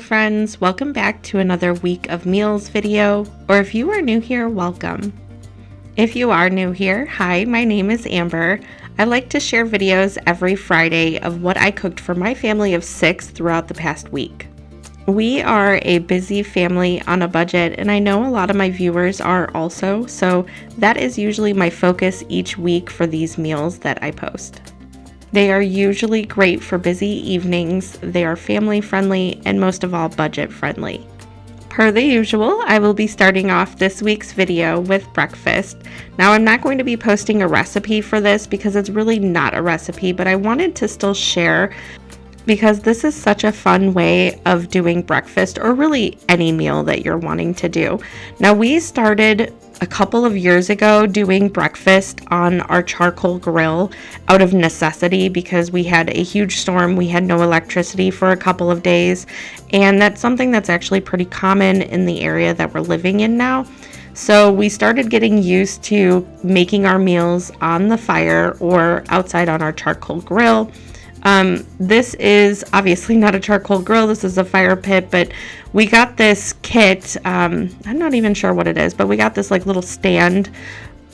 friends, welcome back to another week of meals video, or if you are new here, welcome. If you are new here, hi, my name is Amber. I like to share videos every Friday of what I cooked for my family of 6 throughout the past week. We are a busy family on a budget, and I know a lot of my viewers are also, so that is usually my focus each week for these meals that I post. They are usually great for busy evenings, they are family friendly, and most of all budget friendly. Per the usual, I will be starting off this week's video with breakfast. Now I'm not going to be posting a recipe for this because it's really not a recipe, but I wanted to still share because this is such a fun way of doing breakfast, or really any meal that you're wanting to do. Now we started a couple of years ago doing breakfast on our charcoal grill out of necessity because we had a huge storm. We had no electricity for a couple of days, and that's something that's actually pretty common in the area that we're living in now. So we started getting used to making our meals on the fire or outside on our charcoal grill. This is obviously not a charcoal grill, this is a fire pit, but we got this kit, I'm not even sure what it is, but we got this like little stand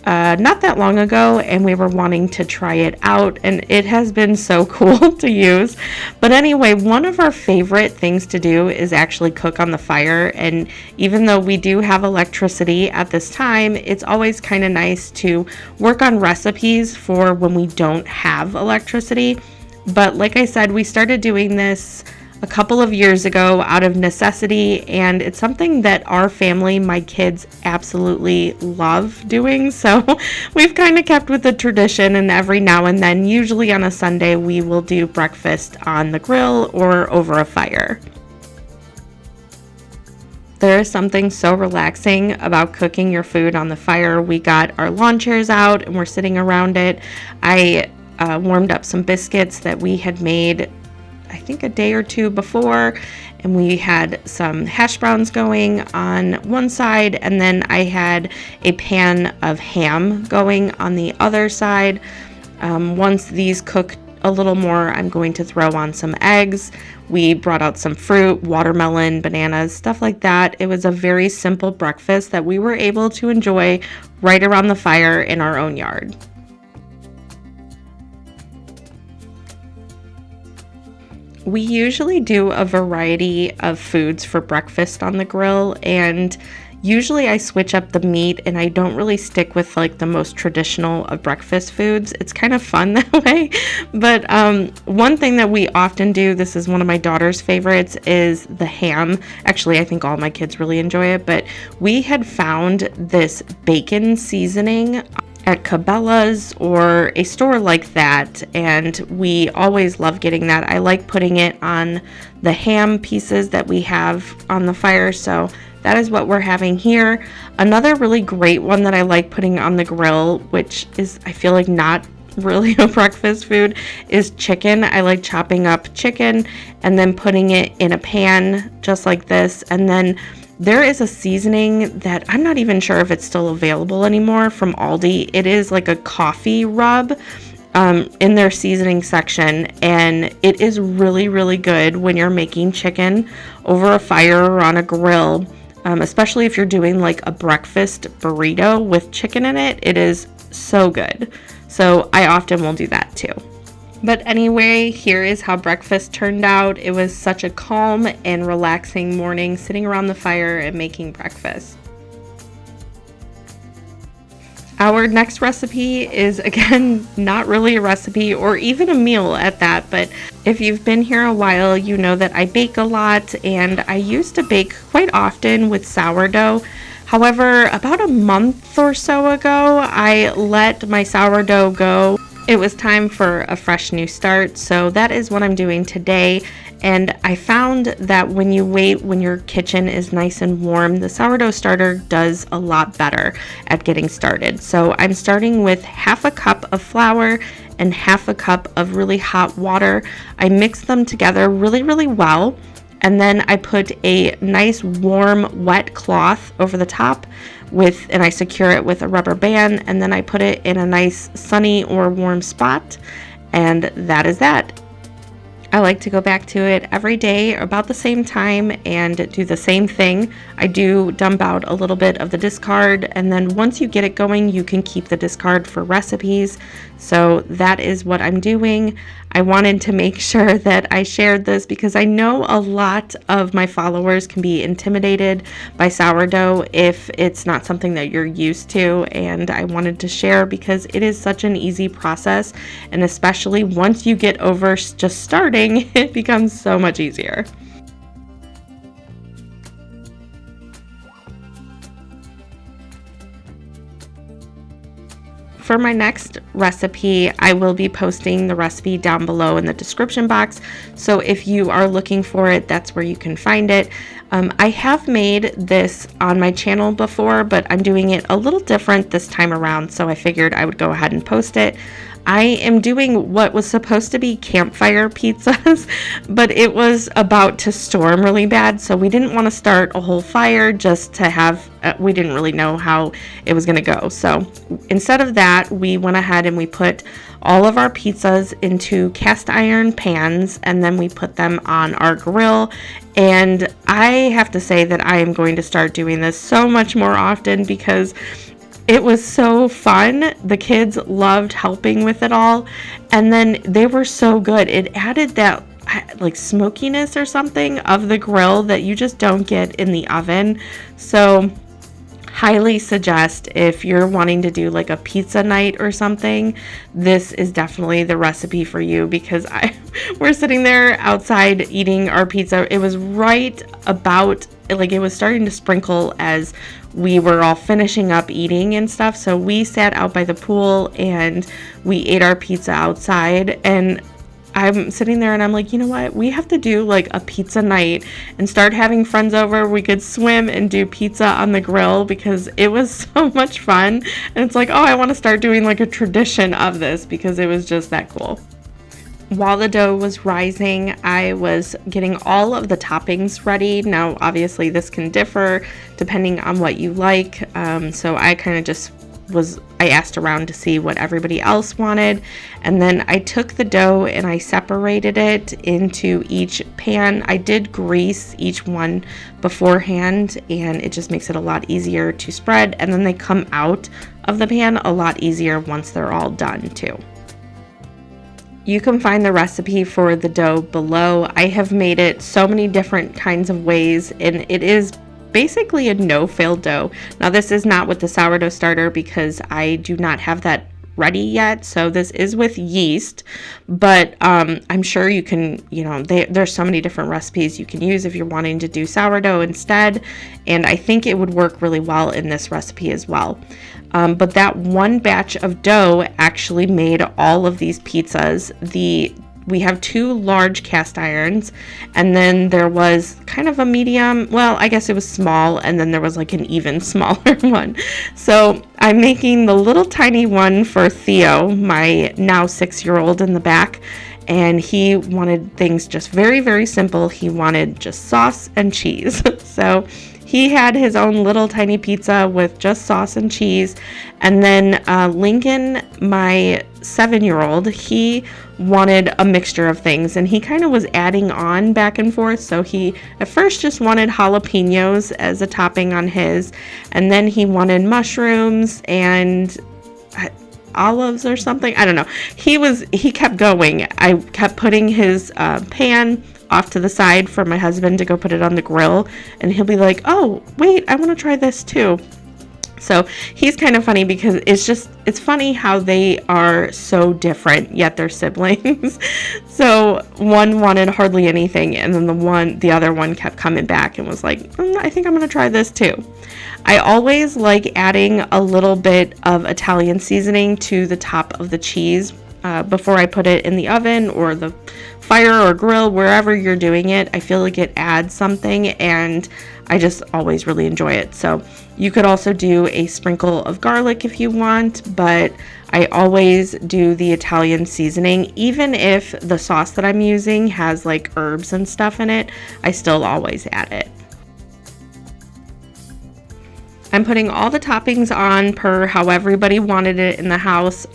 not that long ago, and we were wanting to try it out, and it has been so cool to use. But anyway, one of our favorite things to do is actually cook on the fire, and even though we do have electricity at this time, it's always kind of nice to work on recipes for when we don't have electricity. But like I said, we started doing this a couple of years ago out of necessity, and it's something that our family, my kids, absolutely love doing. So we've kind of kept with the tradition, and every now and then, usually on a Sunday, we will do breakfast on the grill or over a fire. There is something so relaxing about cooking your food on the fire. We got our lawn chairs out and we're sitting around it. I warmed up some biscuits that we had made, I think a day or two before, and we had some hash browns going on one side, and then I had a pan of ham going on the other side. Once these cook a little more, I'm going to throw on some eggs. We brought out some fruit, watermelon, bananas, stuff like that. It was a very simple breakfast that we were able to enjoy right around the fire in our own yard. We usually do a variety of foods for breakfast on the grill, and usually I switch up the meat and I don't really stick with like the most traditional of breakfast foods. It's kind of fun that way. But one thing that we often do, this is one of my daughter's favorites, is the ham. Actually, I think all my kids really enjoy it, but we had found this bacon seasoning at Cabela's or a store like that, and we always love getting that. I like putting it on the ham pieces that we have on the fire, so that is what we're having here. Another really great one that I like putting on the grill, which is, I feel like, not really a breakfast food, is chicken. I like chopping up chicken and then putting it in a pan just like this, and then there is a seasoning that I'm not even sure if it's still available anymore from Aldi. It is like a coffee rub in their seasoning section, and it is really, really good when you're making chicken over a fire or on a grill, especially if you're doing like a breakfast burrito with chicken in it. It is so good. So I often will do that too. But anyway, here is how breakfast turned out. It was such a calm and relaxing morning sitting around the fire and making breakfast. Our next recipe is, again, not really a recipe or even a meal at that, but if you've been here a while, you know that I bake a lot, and I used to bake quite often with sourdough. However, about a month or so ago, I let my sourdough go. It was time for a fresh new start, so that is what I'm doing today. And I found that when you wait, when your kitchen is nice and warm, the sourdough starter does a lot better at getting started. So I'm starting with half a cup of flour and half a cup of really hot water. I mix them together really, really well. And then I put a nice warm wet cloth over the top and I secure it with a rubber band, and then I put it in a nice sunny or warm spot, and that is that. I like to go back to it every day about the same time and do the same thing. I do dump out a little bit of the discard, and then once you get it going, you can keep the discard for recipes. So that is what I'm doing. I wanted to make sure that I shared this because I know a lot of my followers can be intimidated by sourdough if it's not something that you're used to, and I wanted to share because it is such an easy process, and especially once you get over just starting, it becomes so much easier. For my next recipe, I will be posting the recipe down below in the description box. So if you are looking for it, that's where you can find it. I have made this on my channel before, but I'm doing it a little different this time around. So I figured I would go ahead and post it. I am doing what was supposed to be campfire pizzas, but it was about to storm really bad, so we didn't want to start a whole fire just to have, we didn't really know how it was going to go. So instead of that, we went ahead and we put all of our pizzas into cast iron pans, and then we put them on our grill. And I have to say that I am going to start doing this so much more often because it was so fun. The kids loved helping with it all, and then they were so good. It added that like smokiness or something of the grill that you just don't get in the oven. So highly suggest if you're wanting to do like a pizza night or something, this is definitely the recipe for you, because we're sitting there outside eating our pizza. It was right about, like, it was starting to sprinkle as we were all finishing up eating and stuff. So we sat out by the pool and we ate our pizza outside, and I'm sitting there and I'm like, you know what? We have to do like a pizza night and start having friends over. We could swim and do pizza on the grill because it was so much fun. And it's like, oh, I want to start doing like a tradition of this because it was just that cool. While the dough was rising, I was getting all of the toppings ready. Now, obviously, this can differ depending on what you like. So I kind of just I asked around to see what everybody else wanted. And then I took the dough and I separated it into each pan. I did grease each one beforehand, and it just makes it a lot easier to spread. And then they come out of the pan a lot easier once they're all done too. You can find the recipe for the dough below. I have made it so many different kinds of ways, and it is basically a no-fail dough. Now, this is not with the sourdough starter because I do not have that ready yet. So this is with yeast, but I'm sure you can, there's so many different recipes you can use if you're wanting to do sourdough instead. And I think it would work really well in this recipe as well. But that one batch of dough actually made all of these pizzas. We have 2 large cast irons, and then there was kind of a medium, well, I guess it was small, and then there was like an even smaller one. So I'm making the little tiny one for Theo, my now 6-year-old in the back, and he wanted things just very, very simple. He wanted just sauce and cheese. So he had his own little tiny pizza with just sauce and cheese. And then Lincoln, my 7-year-old, he wanted a mixture of things, and he kind of was adding on back and forth. So he at first just wanted jalapenos as a topping on his, and then he wanted mushrooms and olives or something. I don't know. He kept going. I kept putting his pan off to the side for my husband to go put it on the grill, and he'll be like, oh wait, I want to try this too. So he's kind of funny because it's funny how they are so different, yet they're siblings. So one wanted hardly anything, and then the other one kept coming back and was like, I think I'm going to try this too. I always like adding a little bit of Italian seasoning to the top of the cheese before I put it in the oven or the fire or grill, wherever you're doing it. I feel like it adds something, and I just always really enjoy it. So you could also do a sprinkle of garlic if you want, but I always do the Italian seasoning. Even if the sauce that I'm using has like herbs and stuff in it, I still always add it. I'm putting all the toppings on per how everybody wanted it in the house.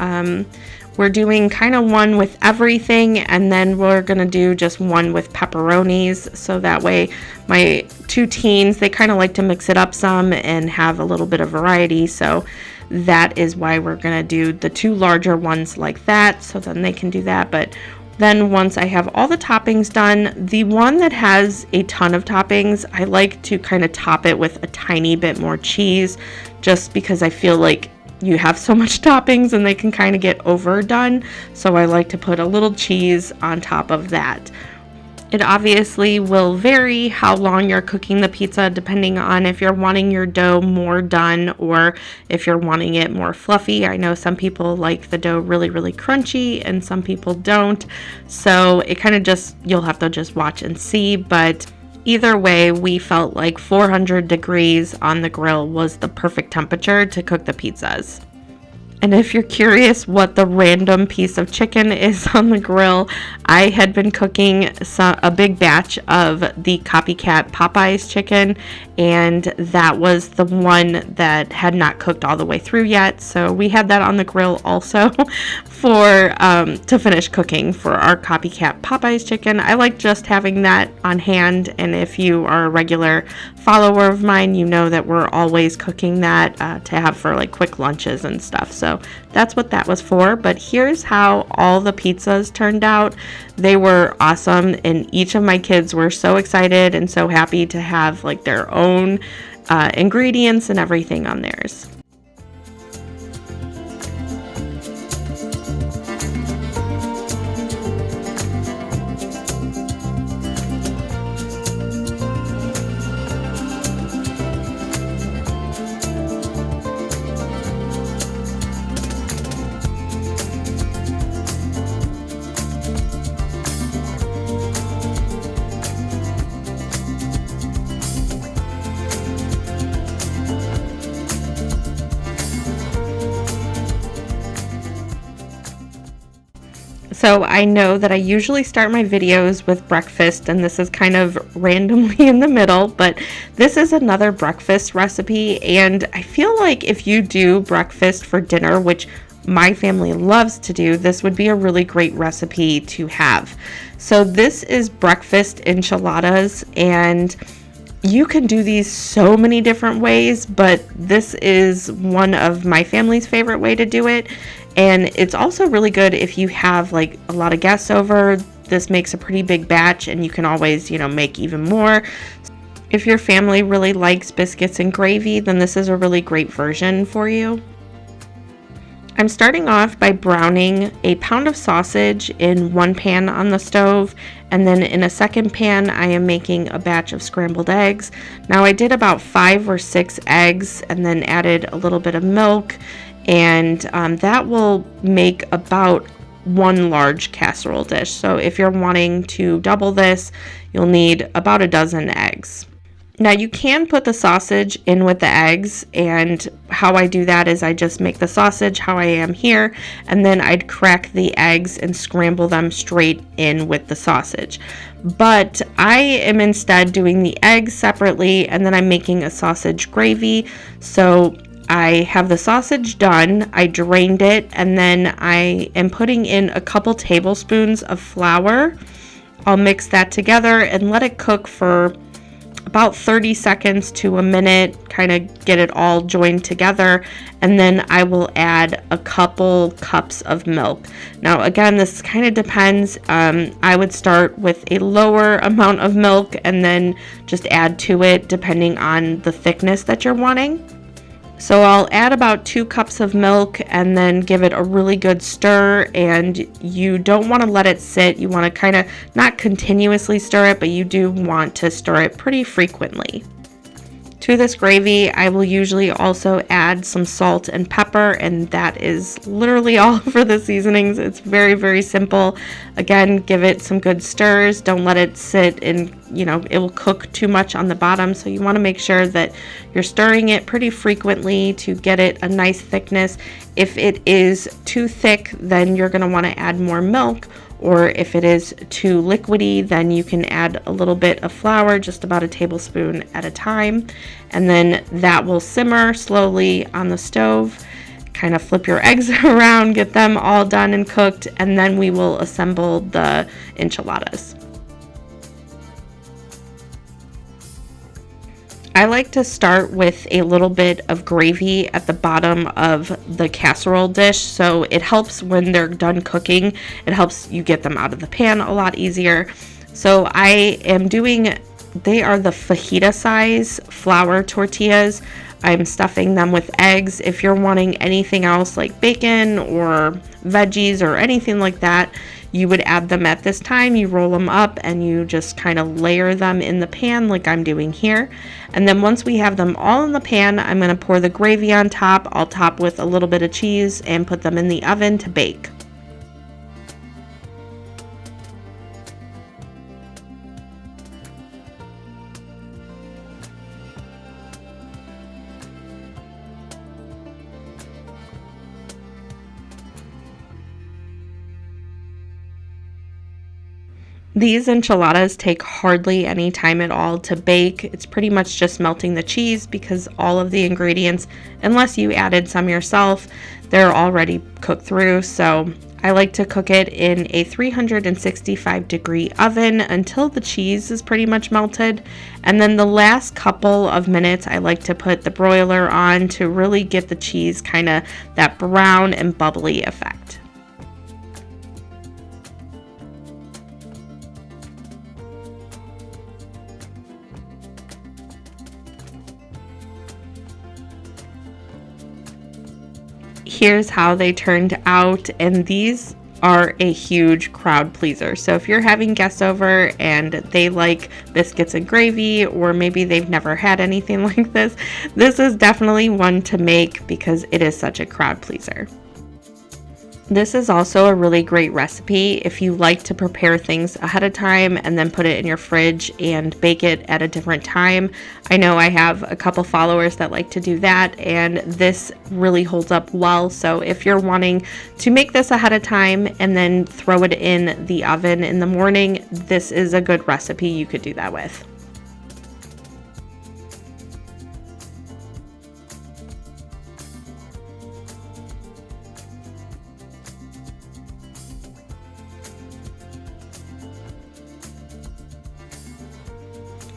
we're doing kind of one with everything, and then we're gonna do just one with pepperonis, so that way my two teens, they kind of like to mix it up some and have a little bit of variety. So that is why we're gonna do the two larger ones like that, so then they can do that. But then once I have all the toppings done, the one that has a ton of toppings, I like to kind of top it with a tiny bit more cheese, just because I feel like you have so much toppings and they can kind of get overdone. So I like to put a little cheese on top of that. It obviously will vary how long you're cooking the pizza, depending on if you're wanting your dough more done or if you're wanting it more fluffy. I know some people like the dough really, really crunchy and some people don't. So it kind of just, you'll have to just watch and see. But either way, we felt like 400 degrees on the grill was the perfect temperature to cook the pizzas. And if you're curious what the random piece of chicken is on the grill, I had been cooking a big batch of the copycat Popeyes chicken, and that was the one that had not cooked all the way through yet. So we had that on the grill also for to finish cooking for our copycat Popeyes chicken. I like just having that on hand, and if you are a regular follower of mine, you know that we're always cooking that to have for like quick lunches and stuff. So that's what that was for. But here's how all the pizzas turned out. They were awesome, and each of my kids were so excited and so happy to have like their own ingredients and everything on theirs. So I know that I usually start my videos with breakfast, and this is kind of randomly in the middle, but this is another breakfast recipe. And I feel like if you do breakfast for dinner, which my family loves to do, this would be a really great recipe to have. So this is breakfast enchiladas, and you can do these so many different ways, but this is one of my family's favorite way to do it. And it's also really good if you have like a lot of guests over. This makes a pretty big batch, and you can always, make even more. If your family really likes biscuits and gravy, then this is a really great version for you. I'm starting off by browning a pound of sausage in one pan on the stove, and then in a second pan I am making a batch of scrambled eggs. Now I did about 5 or 6 eggs and then added a little bit of milk, and that will make about 1 large casserole dish. So if you're wanting to double this, you'll need about a dozen eggs. Now you can put the sausage in with the eggs, and how I do that is I just make the sausage how I am here, and then I'd crack the eggs and scramble them straight in with the sausage. But I am instead doing the eggs separately, and then I'm making a sausage gravy. So I have the sausage done, I drained it, and then I am putting in a couple tablespoons of flour. I'll mix that together and let it cook for about 30 seconds to a minute, kind of get it all joined together, and then I will add a couple cups of milk. Now again, this kind of depends. I would start with a lower amount of milk and then just add to it depending on the thickness that you're wanting. So I'll add about 2 cups of milk and then give it a really good stir, and you don't want to let it sit. You want to kind of not continuously stir it, but you do want to stir it pretty frequently. To this gravy, I will usually also add some salt and pepper, and that is literally all for the seasonings. It's very, very simple. Again, give it some good stirs. Don't let it sit and, it will cook too much on the bottom. So you want to make sure that you're stirring it pretty frequently to get it a nice thickness. If it is too thick, then you're going to want to add more milk. Or if it is too liquidy, then you can add a little bit of flour, just about a tablespoon at a time. And then that will simmer slowly on the stove. kind of flip your eggs around, get them all done and cooked, and then we will assemble the enchiladas. I like to start with a little bit of gravy at the bottom of the casserole dish, so it helps when they're done cooking. It helps you get them out of the pan a lot easier. So I am doing, they are the fajita size flour tortillas. I'm stuffing them with eggs. If you're wanting anything else like bacon or veggies or anything like that, you would add them at this time. You roll them up and you just kind of layer them in the pan like I'm doing here. And then once we have them all in the pan, I'm going to pour the gravy on top. I'll top with a little bit of cheese and put them in the oven to bake. These enchiladas take hardly any time at all to bake. It's pretty much just melting the cheese because all of the ingredients, unless you added some yourself, they're already cooked through. So I like to cook it in a 365-degree oven until the cheese is pretty much melted. And then the last couple of minutes, I like to put the broiler on to really get the cheese kind of that brown and bubbly effect. Here's how they turned out, and these are a huge crowd pleaser. So if you're having guests over and they like biscuits and gravy, or maybe they've never had anything like this is definitely one to make because it is such a crowd pleaser. This is also a really great recipe if you like to prepare things ahead of time and then put it in your fridge and bake it at a different time. I know I have a couple followers that like to do that, and this really holds up well. So if you're wanting to make this ahead of time and then throw it in the oven in the morning, this is a good recipe you could do that with.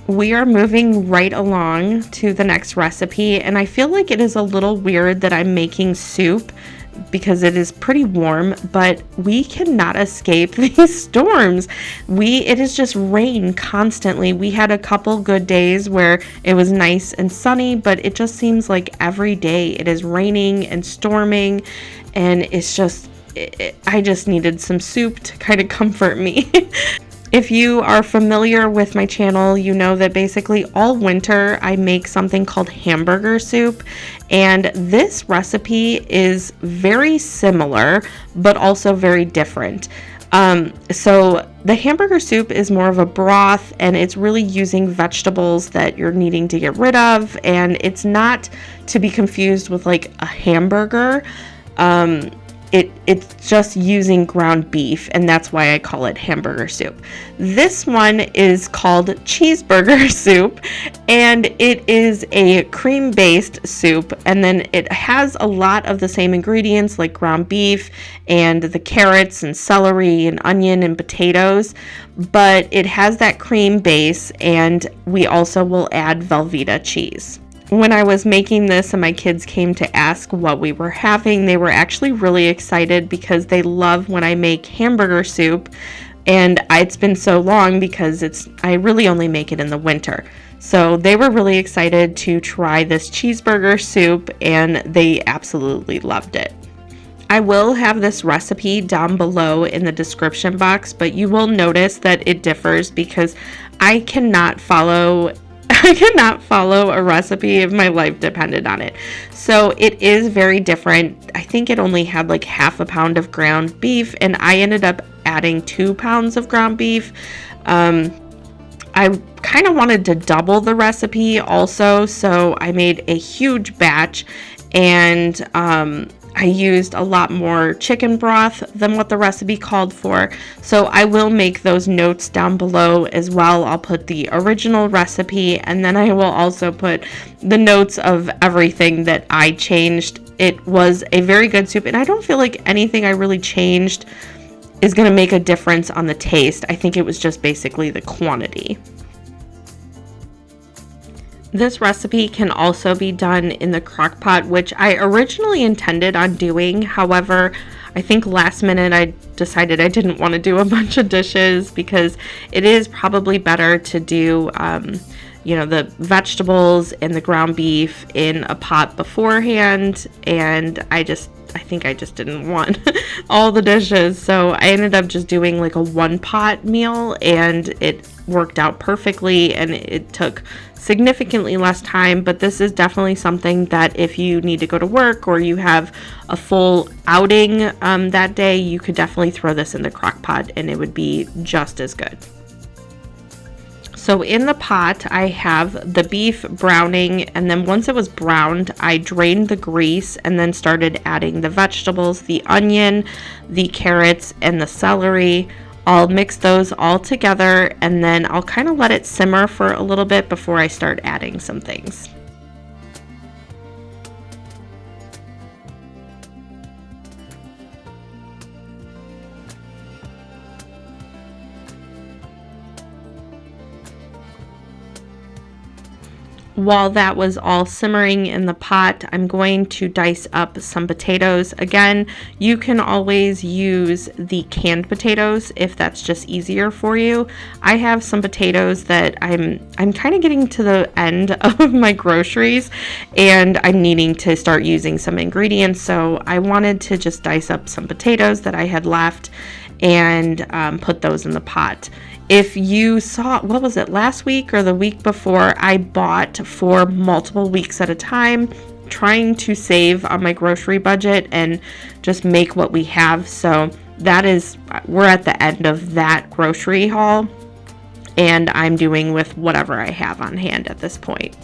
We are moving right along to the next recipe, and I feel like it is a little weird that I'm making soup because it is pretty warm, but we cannot escape these storms. It is just rain constantly. We had a couple good days where it was nice and sunny, but it just seems like every day it is raining and storming, and it's just, I just needed some soup to kind of comfort me. If you are familiar with my channel, you know that basically all winter I make something called hamburger soup, and this recipe is very similar but also very different. So the hamburger soup is more of a broth, and it's really using vegetables that you're needing to get rid of, and it's not to be confused with like a hamburger. It's just using ground beef, and that's why I call it hamburger soup. This one is called cheeseburger soup, and it is a cream-based soup, and then it has a lot of the same ingredients like ground beef and the carrots and celery and onion and potatoes, but it has that cream base, and we also will add Velveeta cheese. When I was making this and my kids came to ask what we were having, they were actually really excited because they love when I make hamburger soup, and it's been so long because I really only make it in the winter. So they were really excited to try this cheeseburger soup, and they absolutely loved it. I will have this recipe down below in the description box, but you will notice that it differs because I cannot follow a recipe if my life depended on it. So it is very different. I think it only had like half a pound of ground beef, and I ended up adding 2 pounds of ground beef. I kind of wanted to double the recipe also, so I made a huge batch, and I used a lot more chicken broth than what the recipe called for. So I will make those notes down below as well. I'll put the original recipe, and then I will also put the notes of everything that I changed it was a very good soup, and I don't feel like anything I really changed is going to make a difference on the taste. I think it was just basically the quantity. This recipe can also be done in the crock pot, which I originally intended on doing. However, I think last minute I decided I didn't want to do a bunch of dishes, because it is probably better to do the vegetables and the ground beef in a pot beforehand, and I think I just didn't want all the dishes, so I ended up just doing like a one pot meal, and it worked out perfectly, and it took significantly less time. But this is definitely something that if you need to go to work or you have a full outing that day, you could definitely throw this in the crock pot and it would be just as good. So in the pot, I have the beef browning, and then once it was browned, I drained the grease and then started adding the vegetables, the onion, the carrots, and the celery. I'll mix those all together, and then I'll kind of let it simmer for a little bit before I start adding some things. While that was all simmering in the pot, I'm going to dice up some potatoes. Again, you can always use the canned potatoes if that's just easier for you. I have some potatoes that I'm kind of getting to the end of my groceries, and I'm needing to start using some ingredients, so I wanted to just dice up some potatoes that I had left and put those in the pot. If you saw, what was it, last week or the week before, I bought for multiple weeks at a time, trying to save on my grocery budget and just make what we have. So we're at the end of that grocery haul, and I'm doing with whatever I have on hand at this point.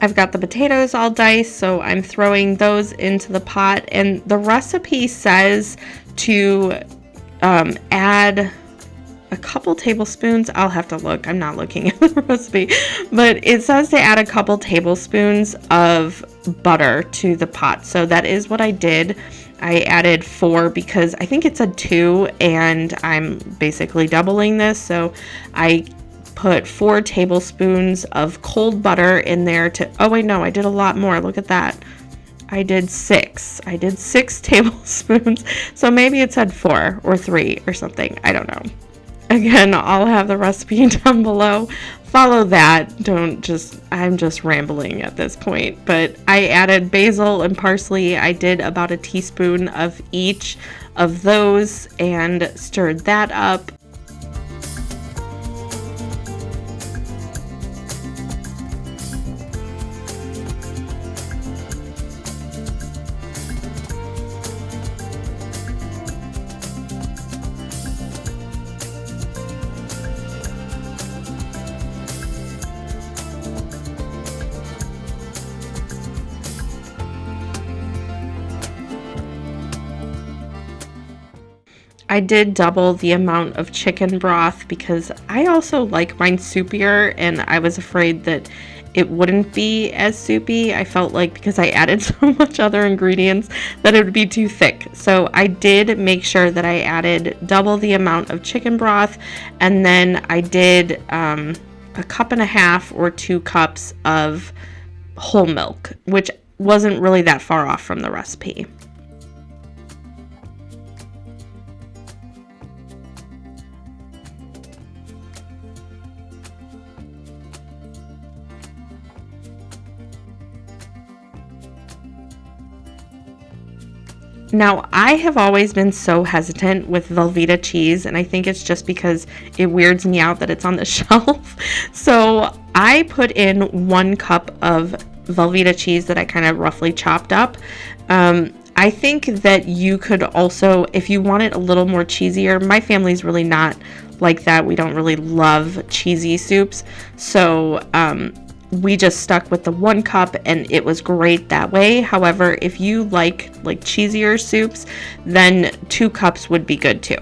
I've got the potatoes all diced, so I'm throwing those into the pot, and the recipe says to add a couple tablespoons. I'll have to look. I'm not looking at the recipe, but it says to add a couple tablespoons of butter to the pot. So that is what I did. I added 4 because I think it said 2, and I'm basically doubling this. So I put 4 tablespoons of cold butter in there oh wait, no, I did a lot more. Look at that. I did 6 tablespoons. So maybe it said 4 or 3 or something. I don't know. Again, I'll have the recipe down below. Follow that. I'm just rambling at this point. But I added basil and parsley. I did about a teaspoon of each of those and stirred that up. I did double the amount of chicken broth because I also like mine soupier, and I was afraid that it wouldn't be as soupy. I felt like because I added so much other ingredients that it would be too thick. So I did make sure that I added double the amount of chicken broth, and then I did a cup and a half or 2 cups of whole milk, which wasn't really that far off from the recipe. Now, I have always been so hesitant with Velveeta cheese, and I think it's just because it weirds me out that it's on the shelf. So I put in 1 cup of Velveeta cheese that I kind of roughly chopped up. I think that you could also, if you want it a little more cheesier, my family's really not like that. We don't really love cheesy soups. So we just stuck with the 1 cup, and it was great that way. However, if you like cheesier soups, then 2 cups would be good too.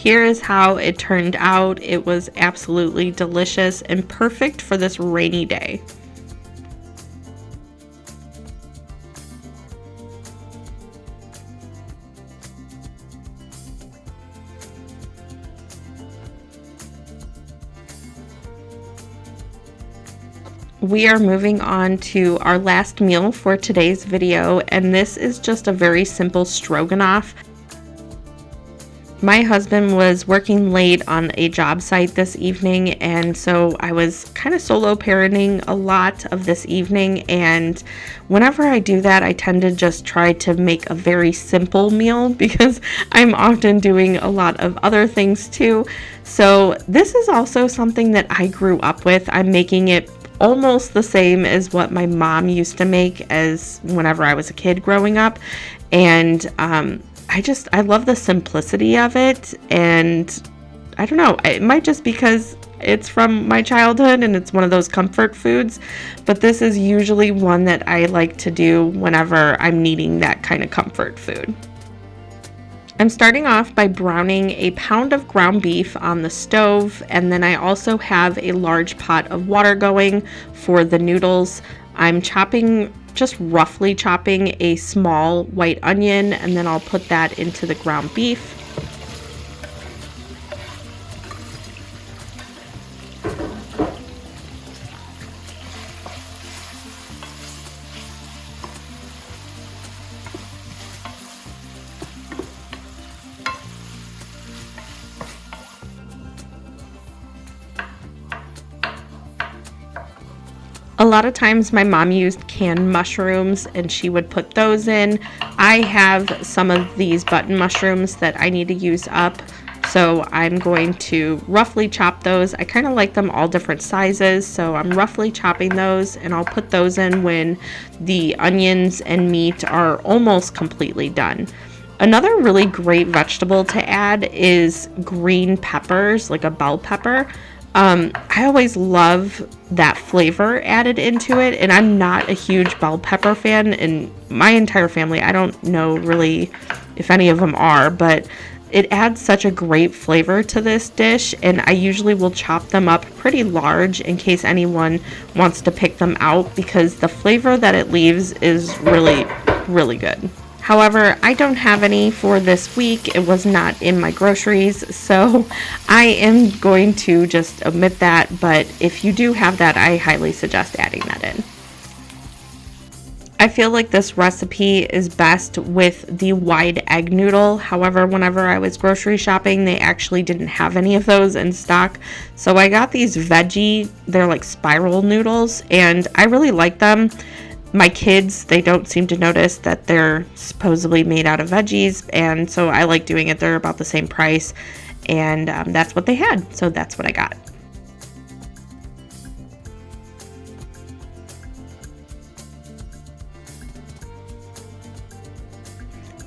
here is how it turned out. It was absolutely delicious and perfect for this rainy day. We are moving on to our last meal for today's video, and this is just a very simple stroganoff. My husband was working late on a job site this evening, and so I was kind of solo parenting a lot of this evening, and whenever I do that, I tend to just try to make a very simple meal because I'm often doing a lot of other things too. So this is also something that I grew up with. I'm making it almost the same as what my mom used to make as whenever I was a kid growing up, and I love the simplicity of it, and I don't know, it might just because it's from my childhood and it's one of those comfort foods, but this is usually one that I like to do whenever I'm needing that kind of comfort food. I'm starting off by browning a pound of ground beef on the stove, and then I also have a large pot of water going for the noodles. I'm just roughly chopping a small white onion, and then I'll put that into the ground beef. A lot of times my mom used canned mushrooms and she would put those in. I have some of these button mushrooms that I need to use up, so I'm going to roughly chop those. I kind of like them all different sizes, so I'm roughly chopping those, and I'll put those in when the onions and meat are almost completely done. Another really great vegetable to add is green peppers, like a bell pepper. I always love that flavor added into it, and I'm not a huge bell pepper fan in my entire family. I don't know really if any of them are, but it adds such a great flavor to this dish, and I usually will chop them up pretty large in case anyone wants to pick them out, because the flavor that it leaves is really, really good. However, I don't have any for this week. It was not in my groceries, so I am going to just omit that, but if you do have that, I highly suggest adding that in. I feel like this recipe is best with the wide egg noodle. However, whenever I was grocery shopping, they actually didn't have any of those in stock. So I got these veggie, they're like spiral noodles, and I really like them. My kids, they don't seem to notice that they're supposedly made out of veggies, and so I like doing it. They're about the same price, and that's what they had, so that's what I got.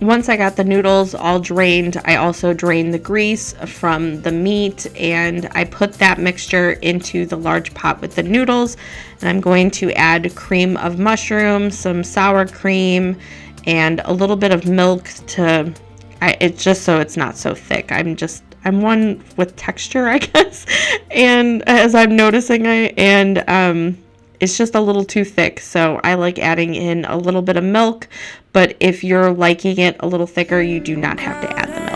Once I got the noodles all drained, I also drained the grease from the meat, and I put that mixture into the large pot with the noodles, and I'm going to add cream of mushroom, some sour cream, and a little bit of milk it's just so it's not so thick. I'm one with texture, I guess, and as I'm noticing it's just a little too thick, so I like adding in a little bit of milk, but if you're liking it a little thicker, you do not have to add the milk.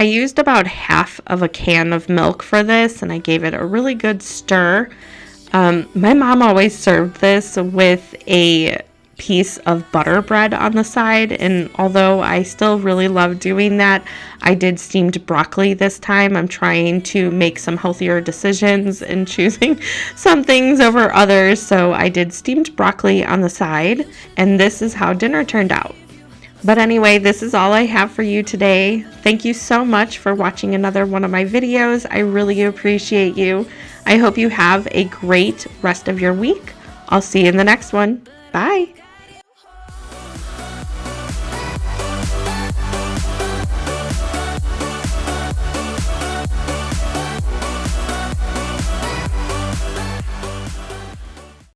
I used about half of a can of milk for this, and I gave it a really good stir. My mom always served this with a piece of butter bread on the side, and although I still really love doing that, I did steamed broccoli this time. I'm trying to make some healthier decisions and choosing some things over others, so I did steamed broccoli on the side, and this is how dinner turned out. But anyway, this is all I have for you today. Thank you so much for watching another one of my videos. I really appreciate you. I hope you have a great rest of your week. I'll see you in the next one. Bye.